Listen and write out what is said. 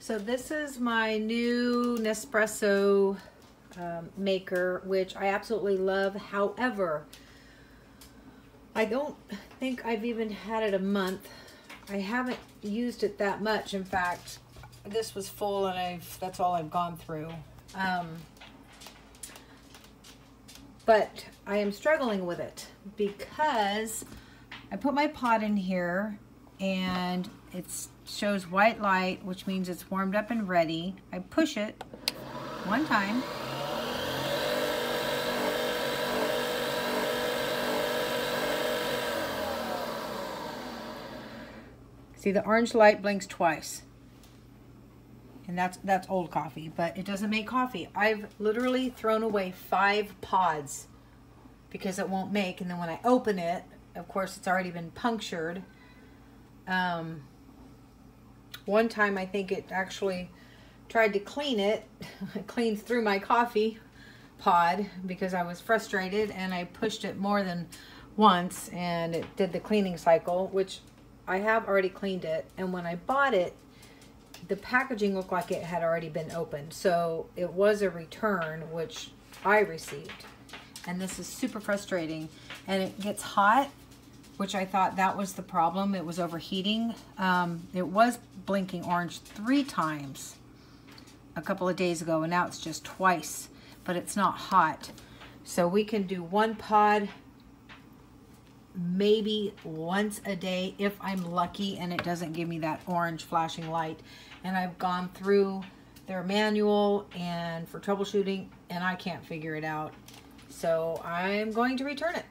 So this is my new Nespresso maker, which I absolutely love. However, I don't think I've even had it a month. I haven't used it that much. In fact, this was full and that's all I've gone through. But I am struggling with it because I put my pot in here and it shows white light, which means it's warmed up and ready. I push it one time. See, the orange light blinks twice. And that's old coffee, but it doesn't make coffee. I've literally thrown away 5 pods because it won't make. And then when I open it, of course, it's already been punctured. One time I think it actually tried to clean it. It cleaned through my coffee pod because I was frustrated, and I pushed it more than once and it did the cleaning cycle, which I have already cleaned it. And when I bought it, the packaging looked like it had already been opened. So it was a return, which I received. And this is super frustrating. And it gets hot, which I thought that was the problem. It was overheating. It was blinking orange 3 times a couple of days ago, and now it's just twice, but it's not hot. So we can do 1 pod maybe once a day if I'm lucky and it doesn't give me that orange flashing light. And I've gone through their manual and for troubleshooting, and I can't figure it out. So I'm going to return it.